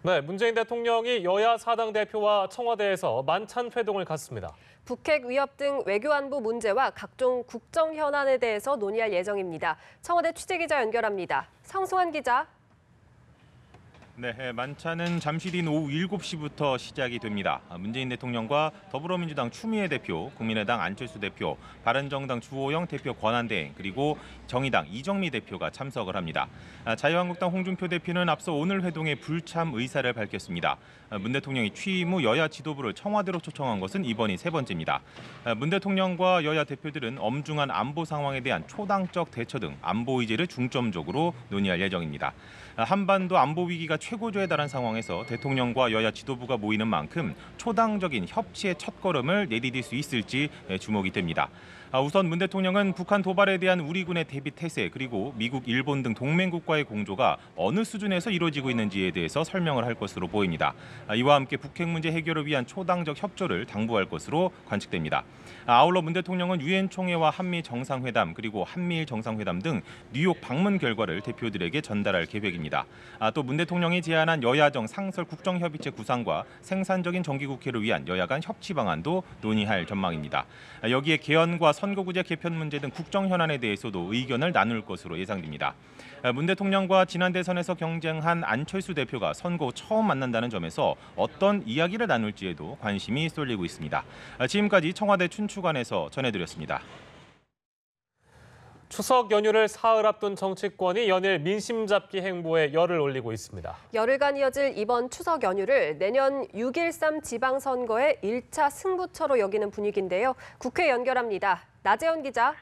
네, 문재인 대통령이 여야 사당 대표와 청와대에서 만찬 회동을 갖습니다. 북핵 위협 등 외교안보 문제와 각종 국정 현안에 대해서 논의할 예정입니다. 청와대 취재기자 연결합니다. 성수환 기자. 네, 만찬은 잠시 뒤인 오후 7시부터 시작이 됩니다. 문재인 대통령과 더불어민주당 추미애 대표, 국민의당 안철수 대표, 바른정당 주호영 대표 권한대행, 그리고 정의당 이정미 대표가 참석을 합니다. 자유한국당 홍준표 대표는 앞서 오늘 회동에 불참 의사를 밝혔습니다. 문 대통령이 취임 후 여야 지도부를 청와대로 초청한 것은 이번이 세 번째입니다. 문 대통령과 여야 대표들은 엄중한 안보 상황에 대한 초당적 대처 등 안보 의제를 중점적으로 논의할 예정입니다. 한반도 안보 위기가 최고조에 달한 상황에서 대통령과 여야 지도부가 모이는 만큼 초당적인 협치의 첫걸음을 내디딜 수 있을지 주목이 됩니다. 우선 문 대통령은 북한 도발에 대한 우리 군의 대비 태세, 그리고 미국, 일본 등 동맹국과의 공조가 어느 수준에서 이루어지고 있는지에 대해서 설명을 할 것으로 보입니다. 이와 함께 북핵 문제 해결을 위한 초당적 협조를 당부할 것으로 관측됩니다. 아울러 문 대통령은 유엔 총회와 한미 정상회담, 그리고 한미일 정상회담 등 뉴욕 방문 결과를 대표들에게 전달할 계획입니다. 또 문 대통령이 제안한 여야정 상설 국정협의체 구상과 생산적인 정기국회를 위한 여야 간 협치 방안도 논의할 전망입니다. 여기에 개헌과 선거구제 개편 문제 등 국정 현안에 대해서도 의견을 나눌 것으로 예상됩니다. 문 대통령과 지난 대선에서 경쟁한 안철수 대표가 선거 후 처음 만난다는 점에서 어떤 이야기를 나눌지에도 관심이 쏠리고 있습니다. 지금까지 청와대 춘추관에서 전해드렸습니다. 추석 연휴를 사흘 앞둔 정치권이 연일 민심 잡기 행보에 열을 올리고 있습니다. 열흘간 이어질 이번 추석 연휴를 내년 6.13 지방선거의 1차 승부처로 여기는 분위기인데요. 국회 연결합니다. 나재현 기자.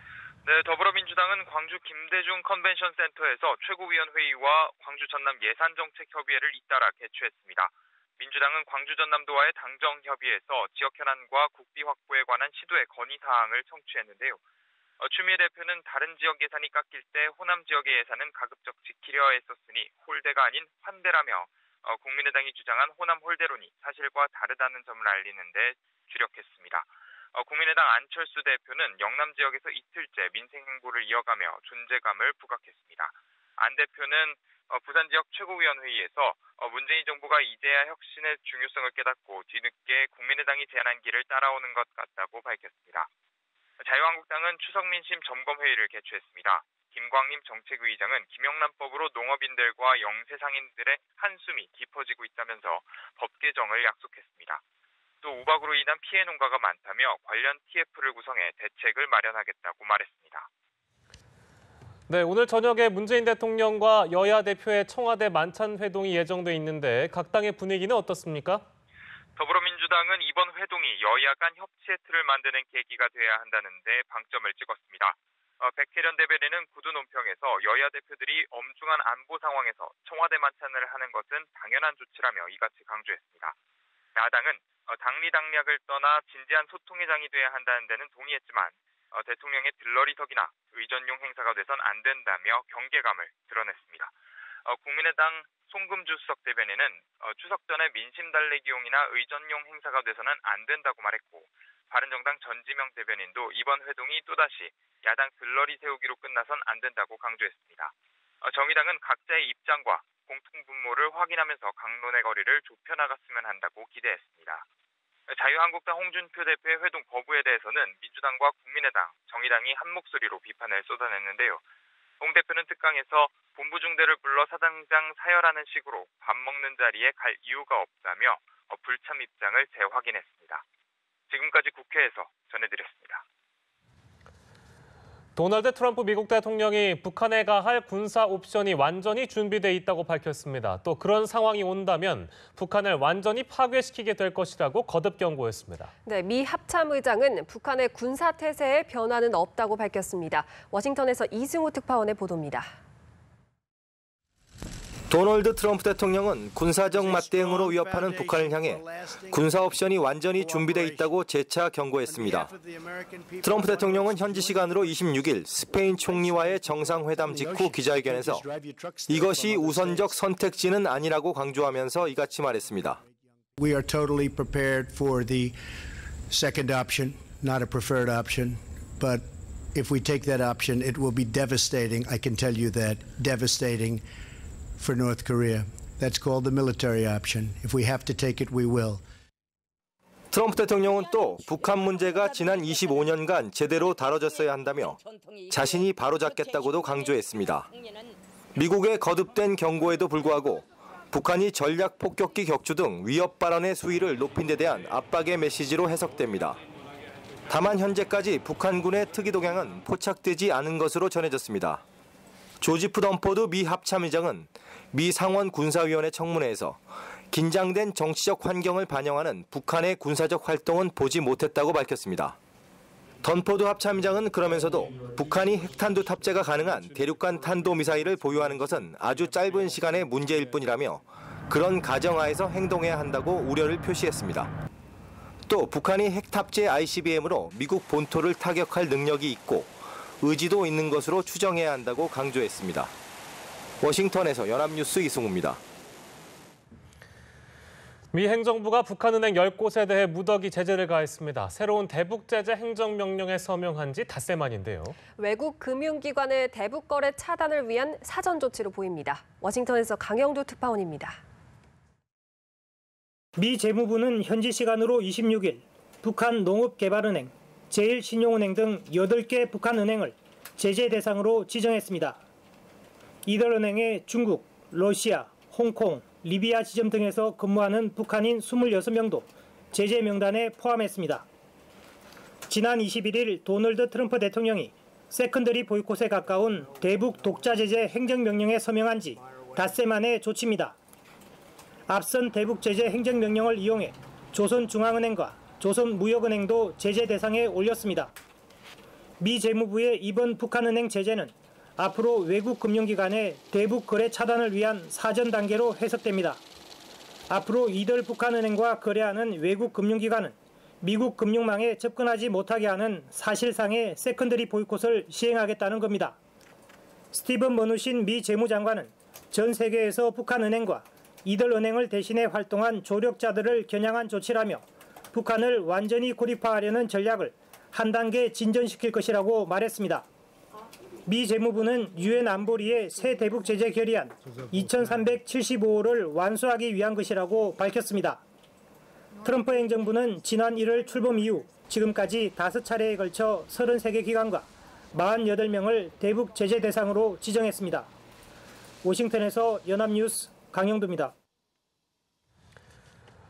네, 더불어민주당은 광주 김대중 컨벤션 센터에서 최고위원회의와 광주 전남 예산정책협의회를 잇따라 개최했습니다. 민주당은 광주 전남도와의 당정협의에서 지역 현안과 국비 확보에 관한 시도의 건의사항을 청취했는데요. 추미애 대표는 다른 지역 예산이 깎일 때 호남 지역의 예산은 가급적 지키려 했었으니 홀대가 아닌 환대라며 국민의당이 주장한 호남 홀대론이 사실과 다르다는 점을 알리는 데 주력했습니다. 국민의당 안철수 대표는 영남 지역에서 이틀째 민생 행보를 이어가며 존재감을 부각했습니다. 안 대표는 부산 지역 최고위원회의에서 문재인 정부가 이제야 혁신의 중요성을 깨닫고 뒤늦게 국민의당이 제안한 길을 따라오는 것 같다고 밝혔습니다. 자유한국당은 추석 민심 점검회의를 개최했습니다. 김광림 정책위의장은 김영란법으로 농업인들과 영세상인들의 한숨이 깊어지고 있다면서 법 개정을 약속했습니다. 또 우박으로 인한 피해 농가가 많다며 관련 TF를 구성해 대책을 마련하겠다고 말했습니다. 네, 오늘 저녁에 문재인 대통령과 여야 대표의 청와대 만찬 회동이 예정돼 있는데 각 당의 분위기는 어떻습니까? 더불어민주당은 이번 회동이 여야 간 협치의 틀을 만드는 계기가 돼야 한다는 데 방점을 찍었습니다. 백혜련 대변인은 구두 논평에서 여야 대표들이 엄중한 안보 상황에서 청와대 만찬을 하는 것은 당연한 조치라며 이같이 강조했습니다. 야당은 당리당략을 떠나 진지한 소통의 장이 돼야 한다는 데는 동의했지만 대통령의 들러리석이나 의전용 행사가 돼선 안 된다며 경계감을 드러냈습니다. 국민의당 송금주 수석 대변인은 추석 전에 민심 달래기용이나 의전용 행사가 돼서는 안 된다고 말했고, 바른정당 전지명 대변인도 이번 회동이 또다시 야당 들러리 세우기로 끝나선 안 된다고 강조했습니다. 정의당은 각자의 입장과 공통분모를 확인하면서 강론의 거리를 좁혀나갔으면 한다고 기대했습니다. 자유한국당 홍준표 대표의 회동 거부에 대해서는 민주당과 국민의당, 정의당이 한 목소리로 비판을 쏟아냈는데요. 홍 대표는 특강에서 본부 중대를 불러 사당장 사열하는 식으로 밥 먹는 자리에 갈 이유가 없다며 불참 입장을 재확인했습니다. 지금까지 국회에서 전해드렸습니다. 도널드 트럼프 미국 대통령이 북한에 가할 군사 옵션이 완전히 준비돼 있다고 밝혔습니다. 또 그런 상황이 온다면 북한을 완전히 파괴시키게 될 것이라고 거듭 경고했습니다. 네, 미 합참의장은 북한의 군사 태세에 변화는 없다고 밝혔습니다. 워싱턴에서 이승우 특파원의 보도입니다. 도널드 트럼프 대통령은 군사적 맞대응으로 위협하는 북한을 향해 군사 옵션이 완전히 준비돼 있다고 재차 경고했습니다. 트럼프 대통령은 현지 시간으로 26일 스페인 총리와의 정상회담 직후 기자회견에서 이것이 우선적 선택지는 아니라고 강조하면서 이같이 말했습니다. We are totally prepared for the second option, not a preferred option, but if we take that option, it will be devastating. I can tell you that, devastating for North Korea. That's called the military option. If we have to take it, we will. 트럼프 대통령은 또 북한 문제가 지난 25년간 제대로 다뤄졌어야 한다며 자신이 바로잡겠다고도 강조했습니다. 미국의 거듭된 경고에도 불구하고 북한이 전략 폭격기 격추 등 위협 발언의 수위를 높인 데 대한 압박의 메시지로 해석됩니다. 다만 현재까지 북한군의 특이 동향은 포착되지 않은 것으로 전해졌습니다. 조지프 덤포드 미 합참의장은 미 상원 군사위원회 청문회에서 긴장된 정치적 환경을 반영하는 북한의 군사적 활동은 보지 못했다고 밝혔습니다. 던포드 합참의장은 그러면서도 북한이 핵탄두 탑재가 가능한 대륙간 탄도미사일을 보유하는 것은 아주 짧은 시간의 문제일 뿐이라며 그런 가정하에서 행동해야 한다고 우려를 표시했습니다. 또 북한이 핵 탑재 ICBM으로 미국 본토를 타격할 능력이 있고 의지도 있는 것으로 추정해야 한다고 강조했습니다. 워싱턴에서 연합뉴스 이승우입니다. 미 행정부가 북한은행 10곳에 대해 무더기 제재를 가했습니다. 새로운 대북제재 행정명령에 서명한 지 닷새 만인데요. 외국 금융기관의 대북 거래 차단을 위한 사전 조치로 보입니다. 워싱턴에서 강영두 특파원입니다. 미 재무부는 현지 시간으로 26일 북한 농업개발은행, 제1신용은행 등 8개 북한은행을 제재 대상으로 지정했습니다. 이들 은행에 중국, 러시아, 홍콩, 리비아 지점 등에서 근무하는 북한인 26명도 제재 명단에 포함했습니다. 지난 21일 도널드 트럼프 대통령이 세컨더리 보이콧에 가까운 대북 독자 제재 행정명령에 서명한 지 닷새 만의 조치입니다. 앞선 대북 제재 행정명령을 이용해 조선중앙은행과 조선무역은행도 제재 대상에 올렸습니다. 미 재무부의 이번 북한은행 제재는 앞으로 외국 금융기관의 대북 거래 차단을 위한 사전 단계로 해석됩니다. 앞으로 이들 북한은행과 거래하는 외국 금융기관은 미국 금융망에 접근하지 못하게 하는 사실상의 세컨더리 보이콧을 시행하겠다는 겁니다. 스티븐 머누신 미 재무장관은 전 세계에서 북한은행과 이들 은행을 대신해 활동한 조력자들을 겨냥한 조치라며 북한을 완전히 고립화하려는 전략을 한 단계 진전시킬 것이라고 말했습니다. 미 재무부는 유엔 안보리의 새 대북 제재 결의안 2375호를 완수하기 위한 것이라고 밝혔습니다. 트럼프 행정부는 지난 1월 출범 이후 지금까지 5차례에 걸쳐 33개 기관과 48명을 대북 제재 대상으로 지정했습니다. 워싱턴에서 연합뉴스 강영두입니다.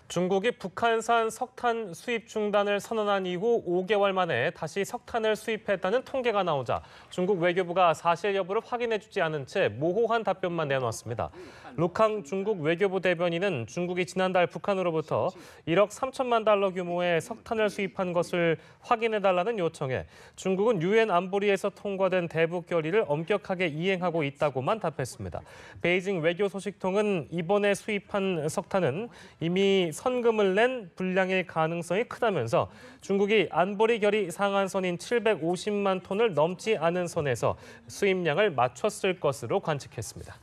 중국이 북한산 석탄 수입 중단을 선언한 이후 5개월 만에 다시 석탄을 수입했다는 통계가 나오자 중국 외교부가 사실 여부를 확인해주지 않은 채 모호한 답변만 내놓았습니다. 루캉 중국 외교부 대변인은 중국이 지난달 북한으로부터 1억 3천만 달러 규모의 석탄을 수입한 것을 확인해달라는 요청에 중국은 유엔 안보리에서 통과된 대북 결의를 엄격하게 이행하고 있다고만 답했습니다. 베이징 외교소식통은 이번에 수입한 석탄은 이미 선금을 낸 분량일 가능성이 크다면서 중국이 안보리 결의 상한선인 750만 톤을 넘지 않은 선에서 수입량을 맞췄을 것으로 관측했습니다.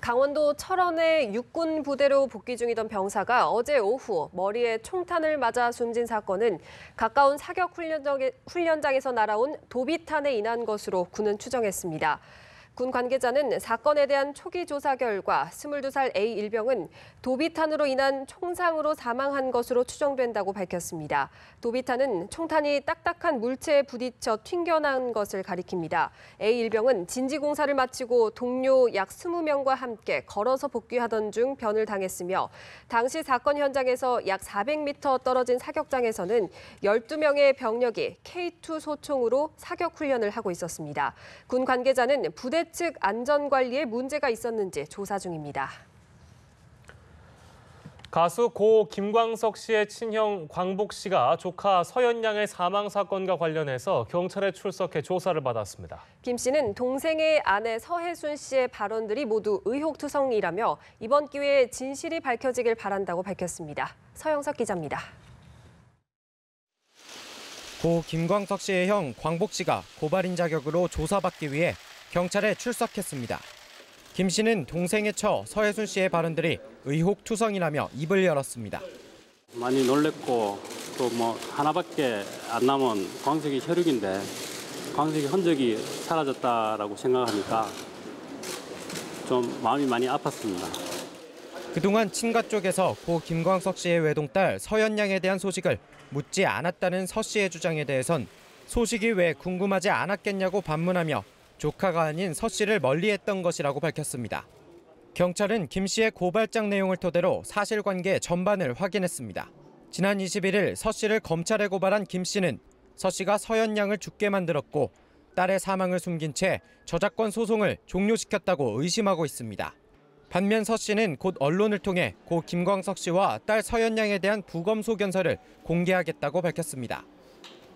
강원도 철원의 육군 부대로 복귀 중이던 병사가 어제 오후 머리에 총탄을 맞아 숨진 사건은 가까운 사격 훈련장에서 날아온 도비탄에 인한 것으로 군은 추정했습니다. 군 관계자는 사건에 대한 초기 조사 결과 22살 A 일병은 도비탄으로 인한 총상으로 사망한 것으로 추정된다고 밝혔습니다. 도비탄은 총탄이 딱딱한 물체에 부딪혀 튕겨난 것을 가리킵니다. A 일병은 진지공사를 마치고 동료 약 20명과 함께 걸어서 복귀하던 중 변을 당했으며 당시 사건 현장에서 약 400m 떨어진 사격장에서는 12명의 병력이 K2 소총으로 사격 훈련을 하고 있었습니다. 군 관계자는 부대 측 안전관리에 문제가 있었는지 조사 중입니다. 가수 고 김광석 씨의 친형 광복 씨가 조카 서연 양의 사망 사건과 관련해서 경찰에 출석해 조사를 받았습니다. 김 씨는 동생의 아내 서혜순 씨의 발언들이 모두 의혹투성이라며 이번 기회에 진실이 밝혀지길 바란다고 밝혔습니다. 서영석 기자입니다. 고 김광석 씨의 형 광복 씨가 고발인 자격으로 조사받기 위해 경찰에 출석했습니다. 김 씨는 동생의 처 서혜순 씨의 발언들이 의혹투성이라며 입을 열었습니다. 많이 놀랬고 또 뭐 하나밖에 안 남은 광석이 혈육인데 광석이 흔적이 사라졌다라고 생각하니까 좀 마음이 많이 아팠습니다. 그동안 친가 쪽에서 고 김광석 씨의 외동딸 서연양에 대한 소식을 묻지 않았다는 서 씨의 주장에 대해선 소식이 왜 궁금하지 않았겠냐고 반문하며 조카가 아닌 서 씨를 멀리했던 것이라고 밝혔습니다. 경찰은 김 씨의 고발장 내용을 토대로 사실관계 전반을 확인했습니다. 지난 21일 서 씨를 검찰에 고발한 김 씨는 서 씨가 서연양을 죽게 만들었고 딸의 사망을 숨긴 채 저작권 소송을 종료시켰다고 의심하고 있습니다. 반면 서 씨는 곧 언론을 통해 고 김광석 씨와 딸 서연양에 대한 부검 소견서를 공개하겠다고 밝혔습니다.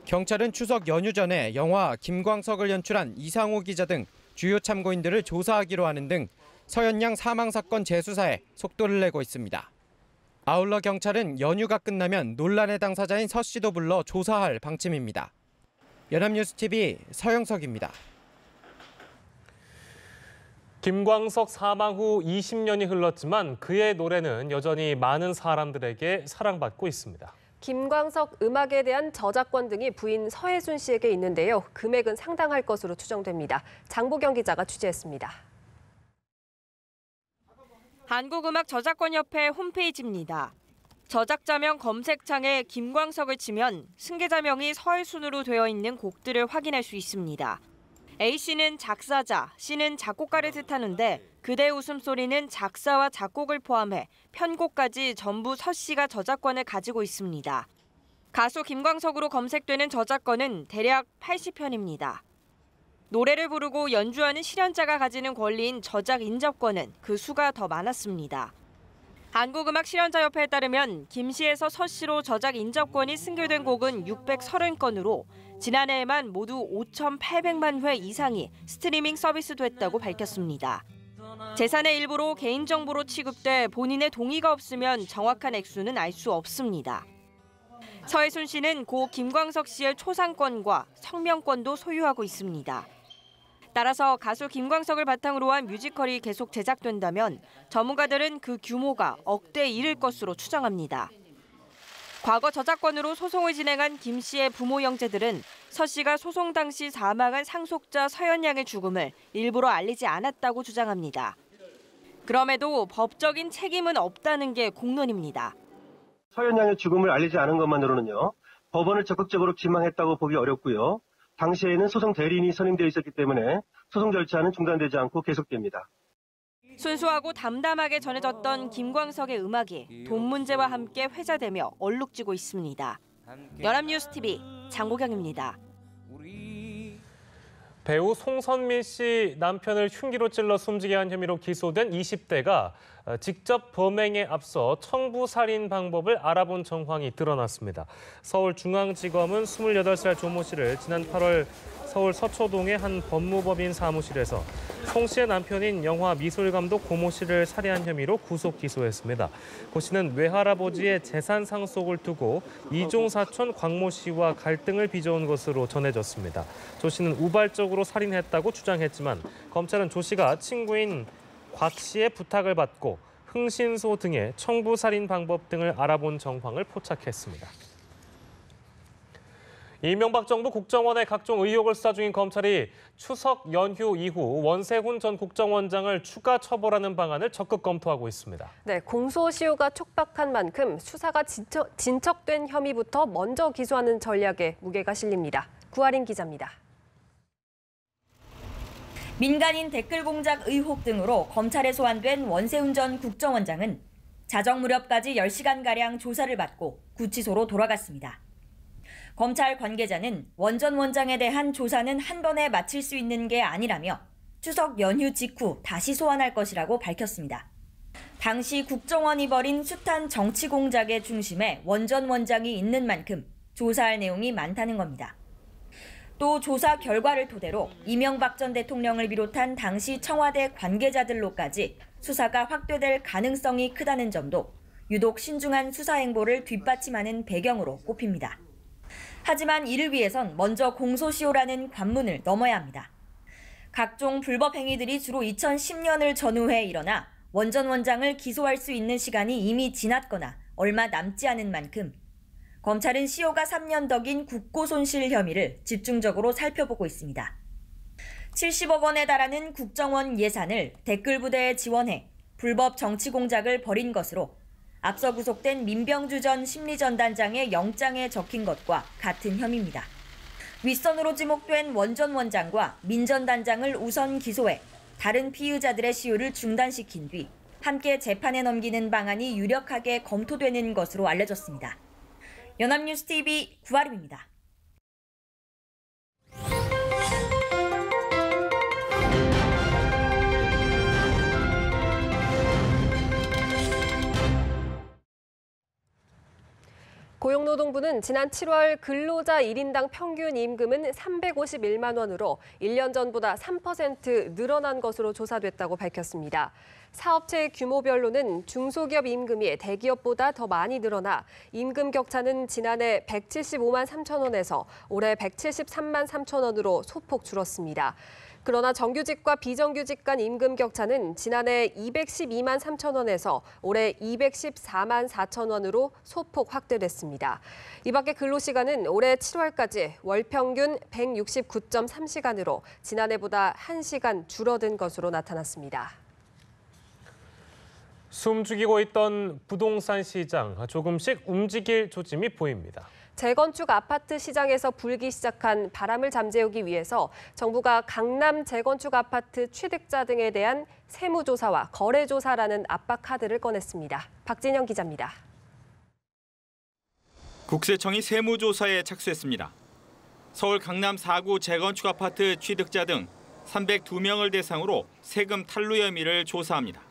경찰은 추석 연휴 전에 영화 김광석을 연출한 이상호 기자 등 주요 참고인들을 조사하기로 하는 등 서연양 사망 사건 재수사에 속도를 내고 있습니다. 아울러 경찰은 연휴가 끝나면 논란의 당사자인 서 씨도 불러 조사할 방침입니다. 연합뉴스TV 서영석입니다. 김광석 사망 후 20년이 흘렀지만 그의 노래는 여전히 많은 사람들에게 사랑받고 있습니다. 김광석 음악에 대한 저작권 등이 부인 서혜순 씨에게 있는데요. 금액은 상당할 것으로 추정됩니다. 장보경 기자가 취재했습니다. 한국음악저작권협회 홈페이지입니다. 저작자명 검색창에 김광석을 치면 승계자명이 서혜순으로 되어 있는 곡들을 확인할 수 있습니다. A씨는 작사자, C는 작곡가를 뜻하는데 그대의 웃음소리는 작사와 작곡을 포함해 편곡까지 전부 서 씨가 저작권을 가지고 있습니다. 가수 김광석으로 검색되는 저작권은 대략 80편입니다. 노래를 부르고 연주하는 실현자가 가지는 권리인 저작 인접권은 그 수가 더 많았습니다. 한국음악실현자협회에 따르면 김 씨에서 서 씨로 저작 인접권이 승계된 곡은 630건으로 지난해에만 모두 5,800만 회 이상이 스트리밍 서비스됐다고 밝혔습니다. 재산의 일부로 개인정보로 취급돼 본인의 동의가 없으면 정확한 액수는 알 수 없습니다. 서혜순 씨는 고 김광석 씨의 초상권과 성명권도 소유하고 있습니다. 따라서 가수 김광석을 바탕으로 한 뮤지컬이 계속 제작된다면 전문가들은 그 규모가 억대에 이를 것으로 추정합니다. 과거 저작권으로 소송을 진행한 김 씨의 부모 형제들은 서 씨가 소송 당시 사망한 상속자 서연양의 죽음을 일부러 알리지 않았다고 주장합니다. 그럼에도 법적인 책임은 없다는 게 공론입니다. 서연양의 죽음을 알리지 않은 것만으로는요, 법원을 적극적으로 기망했다고 보기 어렵고요. 당시에는 소송 대리인이 선임되어 있었기 때문에 소송 절차는 중단되지 않고 계속됩니다. 순수하고 담담하게 전해졌던 김광석의 음악이 돈 문제와 함께 회자되며 얼룩지고 있습니다. 연합뉴스TV 장보경입니다. 배우 송선민 씨 남편을 흉기로 찔러 숨지게 한 혐의로 기소된 20대가 직접 범행에 앞서 청부 살인 방법을 알아본 정황이 드러났습니다. 서울중앙지검은 28살 조모 씨를 지난 8월 서울 서초동의 한 법무법인 사무실에서 송 씨의 남편인 영화 미술감독 고모 씨를 살해한 혐의로 구속 기소했습니다. 고 씨는 외할아버지의 재산 상속을 두고 이종 사촌 광모 씨와 갈등을 빚어온 것으로 전해졌습니다. 조 씨는 우발적으로 살인했다고 주장했지만 검찰은 조 씨가 친구인 곽 씨의 부탁을 받고 흥신소 등의 청부 살인 방법 등을 알아본 정황을 포착했습니다. 이명박 정부 국정원의 각종 의혹을 수사 중인 검찰이 추석 연휴 이후 원세훈 전 국정원장을 추가 처벌하는 방안을 적극 검토하고 있습니다. 네, 공소시효가 촉박한 만큼 수사가 진척된 혐의부터 먼저 기소하는 전략에 무게가 실립니다. 구아린 기자입니다. 민간인 댓글 공작 의혹 등으로 검찰에 소환된 원세훈 전 국정원장은 자정 무렵까지 10시간가량 조사를 받고 구치소로 돌아갔습니다. 검찰 관계자는 원 전 원장에 대한 조사는 한 번에 마칠 수 있는 게 아니라며 추석 연휴 직후 다시 소환할 것이라고 밝혔습니다. 당시 국정원이 벌인 숱한 정치 공작의 중심에 원 전 원장이 있는 만큼 조사할 내용이 많다는 겁니다. 또 조사 결과를 토대로 이명박 전 대통령을 비롯한 당시 청와대 관계자들로까지 수사가 확대될 가능성이 크다는 점도 유독 신중한 수사 행보를 뒷받침하는 배경으로 꼽힙니다. 하지만 이를 위해선 먼저 공소시효라는 관문을 넘어야 합니다. 각종 불법 행위들이 주로 2010년을 전후해 일어나 원 전 원장을 기소할 수 있는 시간이 이미 지났거나 얼마 남지 않은 만큼 검찰은 시효가 3년 덕인 국고손실 혐의를 집중적으로 살펴보고 있습니다. 70억 원에 달하는 국정원 예산을 댓글 부대에 지원해 불법 정치 공작을 벌인 것으로 앞서 구속된 민병주 전 심리전단장의 영장에 적힌 것과 같은 혐의입니다. 윗선으로 지목된 원 전 원장과 민 전 단장을 우선 기소해 다른 피의자들의 시효를 중단시킨 뒤 함께 재판에 넘기는 방안이 유력하게 검토되는 것으로 알려졌습니다. 연합뉴스TV 구아림입니다. 고용노동부는 지난 7월 근로자 1인당 평균 임금은 351만 원으로 1년 전보다 3% 늘어난 것으로 조사됐다고 밝혔습니다. 사업체 규모별로는 중소기업 임금이 대기업보다 더 많이 늘어나 임금 격차는 지난해 175만 3천 원에서 올해 173만 3천 원으로 소폭 줄었습니다. 그러나 정규직과 비정규직 간 임금 격차는 지난해 212만 3천 원에서 올해 214만 4천 원으로 소폭 확대됐습니다. 이 밖에 근로시간은 올해 7월까지 월 평균 169.3시간으로 지난해보다 1시간 줄어든 것으로 나타났습니다. 숨죽이고 있던 부동산 시장, 조금씩 움직일 조짐이 보입니다. 재건축 아파트 시장에서 불기 시작한 바람을 잠재우기 위해서 정부가 강남 재건축 아파트 취득자 등에 대한 세무조사와 거래조사라는 압박 카드를 꺼냈습니다. 박진영 기자입니다. 국세청이 세무조사에 착수했습니다. 서울 강남 4구 재건축 아파트 취득자 등 302명을 대상으로 세금 탈루 혐의를 조사합니다.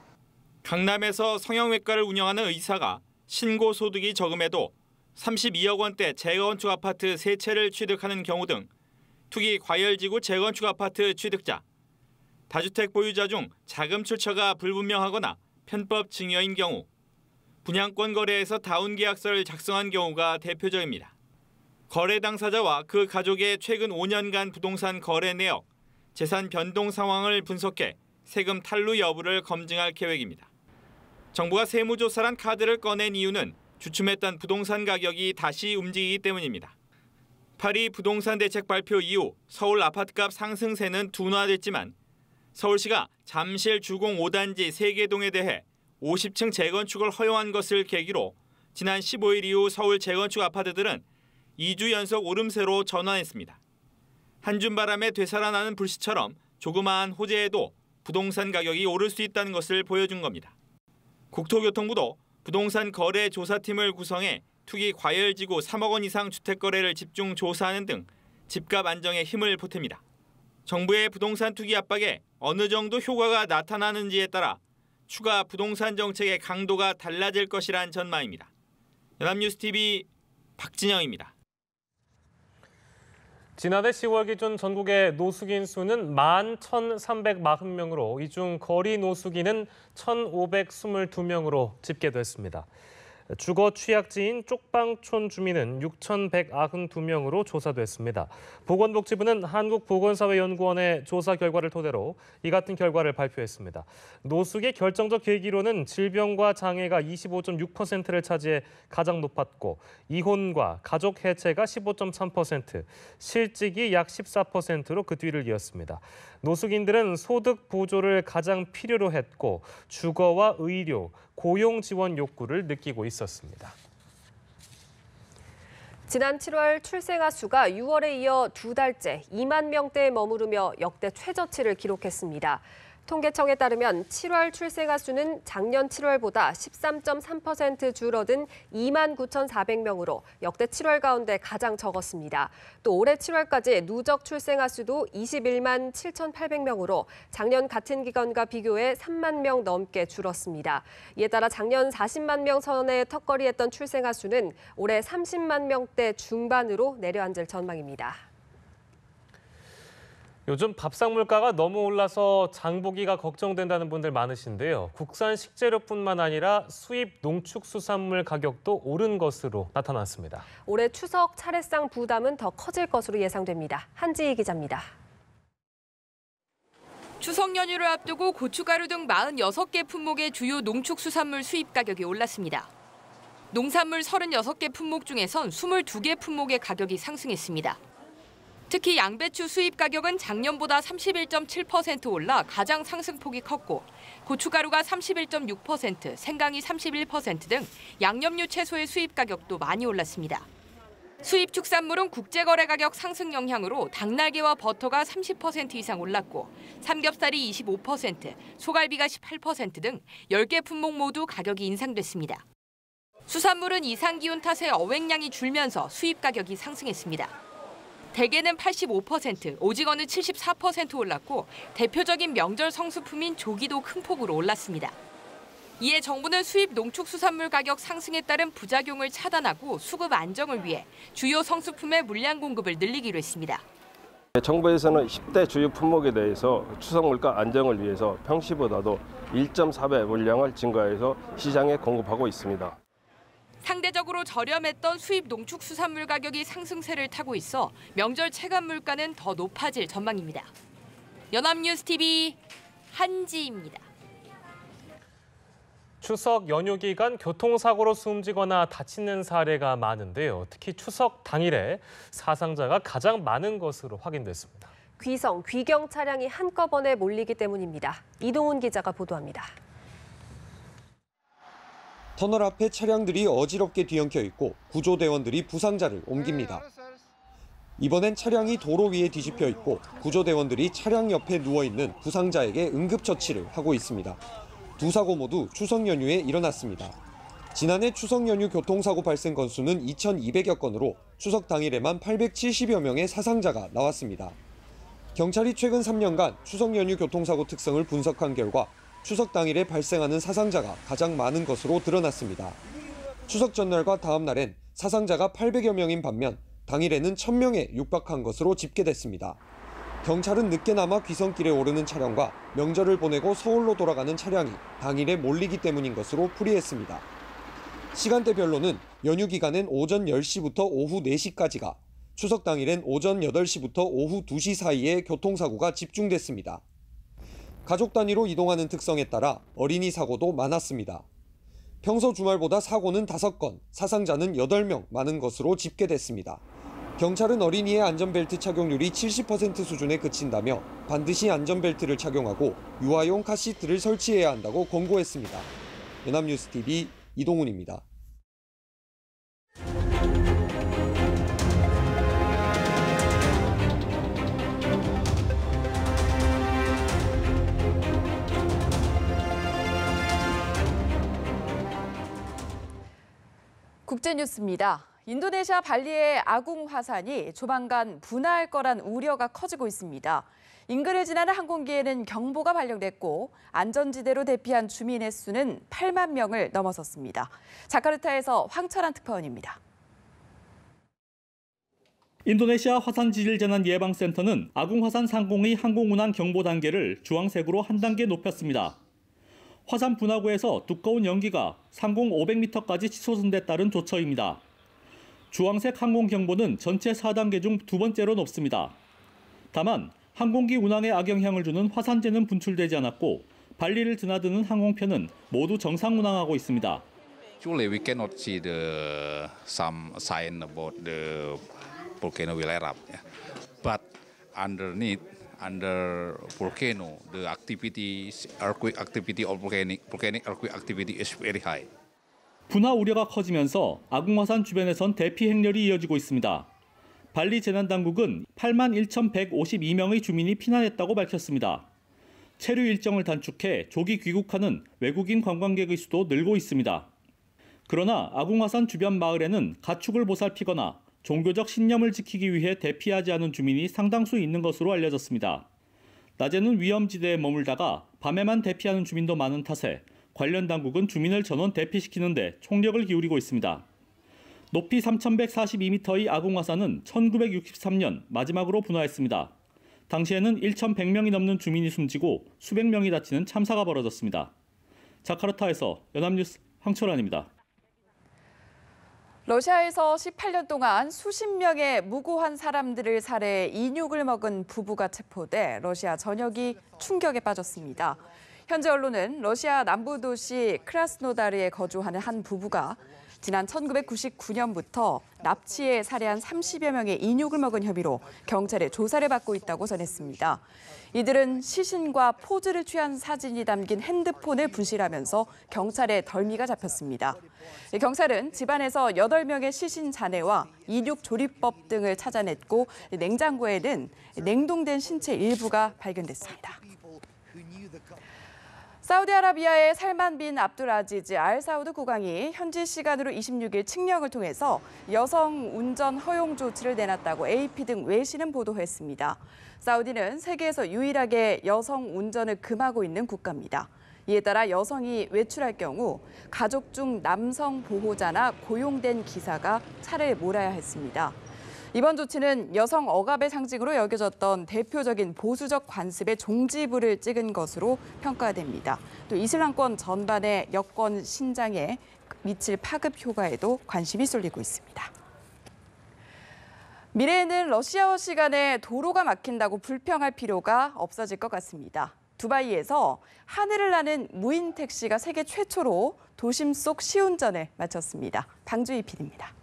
강남에서 성형외과를 운영하는 의사가 신고 소득이 적음에도 32억 원대 재건축 아파트 3채를 취득하는 경우 등 투기 과열지구 재건축 아파트 취득자, 다주택 보유자 중 자금 출처가 불분명하거나 편법 증여인 경우, 분양권 거래에서 다운 계약서를 작성한 경우가 대표적입니다. 거래 당사자와 그 가족의 최근 5년간 부동산 거래 내역, 재산 변동 상황을 분석해 세금 탈루 여부를 검증할 계획입니다. 정부가 세무조사란 카드를 꺼낸 이유는 주춤했던 부동산 가격이 다시 움직이기 때문입니다. 8.2 부동산 대책 발표 이후 서울 아파트값 상승세는 둔화됐지만 서울시가 잠실 주공 5단지 3개 동에 대해 50층 재건축을 허용한 것을 계기로 지난 15일 이후 서울 재건축 아파트들은 2주 연속 오름세로 전환했습니다. 한줌 바람에 되살아나는 불씨처럼 조그마한 호재에도 부동산 가격이 오를 수 있다는 것을 보여준 겁니다. 국토교통부도 부동산 거래 조사팀을 구성해 투기 과열지구 3억 원 이상 주택 거래를 집중 조사하는 등 집값 안정에 힘을 보탭니다. 정부의 부동산 투기 압박에 어느 정도 효과가 나타나는지에 따라 추가 부동산 정책의 강도가 달라질 것이란 전망입니다. 연합뉴스TV 박진영입니다. 지난해 10월 기준 전국의 노숙인 수는 11,340명으로 이 중 거리 노숙인은 1,522명으로 집계됐습니다. 주거 취약지인 쪽방촌 주민은 6,192명으로 조사됐습니다. 보건복지부는 한국보건사회연구원의 조사 결과를 토대로 이 같은 결과를 발표했습니다. 노숙의 결정적 계기로는 질병과 장애가 25.6%를 차지해 가장 높았고 이혼과 가족 해체가 15.3%, 실직이 약 14%로 그 뒤를 이었습니다. 노숙인들은 소득 보조를 가장 필요로 했고 주거와 의료, 고용 지원 욕구를 느끼고 있었습니다. 지난 7월 출생아 수가 6월에 이어 2달째 2만 명대에 머무르며 역대 최저치를 기록했습니다. 통계청에 따르면 7월 출생아 수는 작년 7월보다 13.3% 줄어든 2만 9,400명으로 역대 7월 가운데 가장 적었습니다. 또 올해 7월까지 누적 출생아 수도 21만 7,800명으로 작년 같은 기간과 비교해 3만 명 넘게 줄었습니다. 이에 따라 작년 40만 명 선에 턱걸이했던 출생아 수는 올해 30만 명대 중반으로 내려앉을 전망입니다. 요즘 밥상 물가가 너무 올라서 장보기가 걱정된다는 분들 많으신데요. 국산 식재료뿐만 아니라 수입 농축수산물 가격도 오른 것으로 나타났습니다. 올해 추석 차례상 부담은 더 커질 것으로 예상됩니다. 한지희 기자입니다. 추석 연휴를 앞두고 고춧가루 등 46개 품목의 주요 농축수산물 수입 가격이 올랐습니다. 농산물 36개 품목 중에선 22개 품목의 가격이 상승했습니다. 특히 양배추 수입 가격은 작년보다 31.7% 올라 가장 상승폭이 컸고 고춧가루가 31.6%, 생강이 31% 등 양념류 채소의 수입 가격도 많이 올랐습니다. 수입 축산물은 국제거래 가격 상승 영향으로 닭날개와 버터가 30% 이상 올랐고 삼겹살이 25%, 소갈비가 18% 등 10개 품목 모두 가격이 인상됐습니다. 수산물은 이상기온 탓에 어획량이 줄면서 수입 가격이 상승했습니다. 대게는 85%, 오징어는 74% 올랐고 대표적인 명절 성수품인 조기도 큰 폭으로 올랐습니다. 이에 정부는 수입 농축수산물 가격 상승에 따른 부작용을 차단하고 수급 안정을 위해 주요 성수품의 물량 공급을 늘리기로 했습니다. 정부에서는 10대 주요 품목에 대해서 추석 물가 안정을 위해서 평시보다도 1.4배 물량을 증가해서 시장에 공급하고 있습니다. 상대적으로 저렴했던 수입 농축수산물 가격이 상승세를 타고 있어 명절 체감 물가는 더 높아질 전망입니다. 연합뉴스TV 한지입니다. 추석 연휴 기간 교통사고로 숨지거나 다치는 사례가 많은데요. 특히 추석 당일에 사상자가 가장 많은 것으로 확인됐습니다. 귀성, 귀경 차량이 한꺼번에 몰리기 때문입니다. 이동훈 기자가 보도합니다. 터널 앞에 차량들이 어지럽게 뒤엉켜 있고 구조대원들이 부상자를 옮깁니다. 이번엔 차량이 도로 위에 뒤집혀 있고 구조대원들이 차량 옆에 누워있는 부상자에게 응급처치를 하고 있습니다. 두 사고 모두 추석 연휴에 일어났습니다. 지난해 추석 연휴 교통사고 발생 건수는 2,200여 건으로 추석 당일에만 870여 명의 사상자가 나왔습니다. 경찰이 최근 3년간 추석 연휴 교통사고 특성을 분석한 결과 추석 당일에 발생하는 사상자가 가장 많은 것으로 드러났습니다. 추석 전날과 다음 날엔 사상자가 800여 명인 반면 당일에는 1,000명에 육박한 것으로 집계됐습니다. 경찰은 늦게나마 귀성길에 오르는 차량과 명절을 보내고 서울로 돌아가는 차량이 당일에 몰리기 때문인 것으로 풀이했습니다. 시간대별로는 연휴 기간엔 오전 10시부터 오후 4시까지가, 추석 당일엔 오전 8시부터 오후 2시 사이에 교통사고가 집중됐습니다. 가족 단위로 이동하는 특성에 따라 어린이 사고도 많았습니다. 평소 주말보다 사고는 5건, 사상자는 8명 많은 것으로 집계됐습니다. 경찰은 어린이의 안전벨트 착용률이 70% 수준에 그친다며 반드시 안전벨트를 착용하고 유아용 카시트를 설치해야 한다고 권고했습니다. 연합뉴스TV 이동훈입니다. 국제뉴스입니다. 인도네시아 발리의 아궁 화산이 조만간 분화할 거란 우려가 커지고 있습니다. 인근을 지나는 항공기에는 경보가 발령됐고 안전지대로 대피한 주민의 수는 8만 명을 넘어섰습니다. 자카르타에서 황철한 특파원입니다. 인도네시아 화산지질재난예방센터는 아궁 화산 상공의 항공운항 경보 단계를 주황색으로 한 단계 높였습니다. 화산 분화구에서 두꺼운 연기가 상공 500m까지 치솟은 데 따른 조처입니다. 주황색 항공 경보는 전체 4단계 중 두 번째로 높습니다. 다만 항공기 운항에 악영향을 주는 화산재는 분출되지 않았고 발리를 드나드는 항공편은 모두 정상 운항하고 있습니다. Actually, we cannot see some sign about the volcano will erupt, but underneath. Under volcano, the earthquake activity or volcanic earthquake activity is very high. 분화 우려가 커지면서 아궁 화산 주변에선 대피 행렬이 이어지고 있습니다. 발리 재난당국은 81,152명의 주민이 피난했다고 밝혔습니다. 체류 일정을 단축해 조기 귀국하는 외국인 관광객의 수도 늘고 있습니다. 그러나 아궁 화산 주변 마을에는 가축을 보살피거나 종교적 신념을 지키기 위해 대피하지 않은 주민이 상당수 있는 것으로 알려졌습니다. 낮에는 위험지대에 머물다가 밤에만 대피하는 주민도 많은 탓에 관련 당국은 주민을 전원 대피시키는 데 총력을 기울이고 있습니다. 높이 3,142m의 아궁 화산은 1963년 마지막으로 분화했습니다. 당시에는 1,100명이 넘는 주민이 숨지고 수백 명이 다치는 참사가 벌어졌습니다. 자카르타에서 연합뉴스 황철환입니다. 러시아에서 18년 동안 수십 명의 무고한 사람들을 살해 인육을 먹은 부부가 체포돼 러시아 전역이 충격에 빠졌습니다. 현재 언론은 러시아 남부 도시 크라스노다르에 거주하는 한 부부가 지난 1999년부터 납치에 살해한 30여 명의 인육을 먹은 혐의로 경찰에 조사를 받고 있다고 전했습니다. 이들은 시신과 포즈를 취한 사진이 담긴 핸드폰을 분실하면서 경찰에 덜미가 잡혔습니다. 경찰은 집안에서 8명의 시신 잔해와 인육 조리법 등을 찾아냈고 냉장고에는 냉동된 신체 일부가 발견됐습니다. 사우디아라비아의 살만 빈 압둘 아지즈 알 사우드 국왕이 현지 시간으로 26일 칙령을 통해서 여성 운전 허용 조치를 내놨다고 AP 등 외신은 보도했습니다. 사우디는 세계에서 유일하게 여성 운전을 금하고 있는 국가입니다. 이에 따라 여성이 외출할 경우 가족 중 남성 보호자나 고용된 기사가 차를 몰아야 했습니다. 이번 조치는 여성 억압의 상징으로 여겨졌던 대표적인 보수적 관습의 종지부를 찍은 것으로 평가됩니다. 또 이슬람권 전반의 여권 신장에 미칠 파급 효과에도 관심이 쏠리고 있습니다. 미래에는 러시아어 시간에 도로가 막힌다고 불평할 필요가 없어질 것 같습니다. 두바이에서 하늘을 나는 무인 택시가 세계 최초로 도심 속 시운전을 마쳤습니다. 방주희 PD입니다.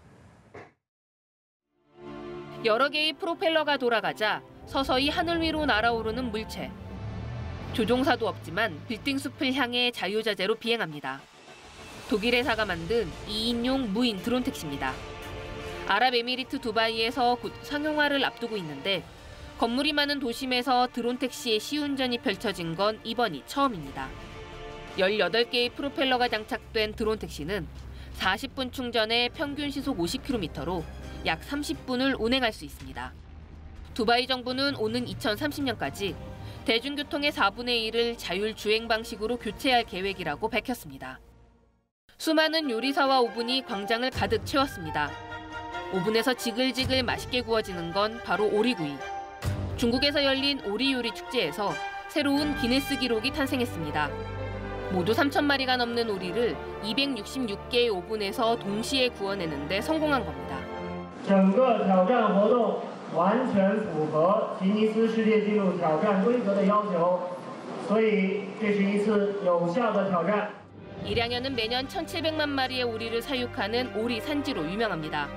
여러 개의 프로펠러가 돌아가자 서서히 하늘 위로 날아오르는 물체. 조종사도 없지만 빌딩 숲을 향해 자유자재로 비행합니다. 독일 회사가 만든 2인용 무인 드론 택시입니다. 아랍에미리트 두바이에서 곧 상용화를 앞두고 있는데 건물이 많은 도심에서 드론 택시의 시운전이 펼쳐진 건 이번이 처음입니다. 18개의 프로펠러가 장착된 드론 택시는 40분 충전에 평균 시속 50km로 약 30분을 운행할 수 있습니다. 두바이 정부는 오는 2030년까지 대중교통의 4분의 1을 자율주행 방식으로 교체할 계획이라고 밝혔습니다. 수많은 요리사와 오븐이 광장을 가득 채웠습니다. 오븐에서 지글지글 맛있게 구워지는 건 바로 오리구이. 중국에서 열린 오리 요리 축제에서 새로운 기네스 기록이 탄생했습니다. 모두 3,000마리가 넘는 오리를 266개의 오븐에서 동시에 구워내는 데 성공한 겁니다. 整个挑战活动完全符合吉尼斯世界纪录挑战规则的要求，所以这是一次有效的挑战。 일양현은 매년 1,700만 마리의 오리를 사육하는 오리 산지로 유명합니다.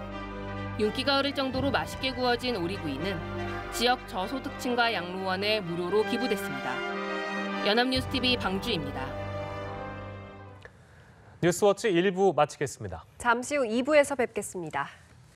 윤기가 흐를 정도로 맛있게 구워진 오리구이는 지역 저소득층과 양로원에 무료로 기부됐습니다. 연합뉴스TV 방주입니다. 뉴스워치 1부 마치겠습니다. 잠시 후 2부에서 뵙겠습니다.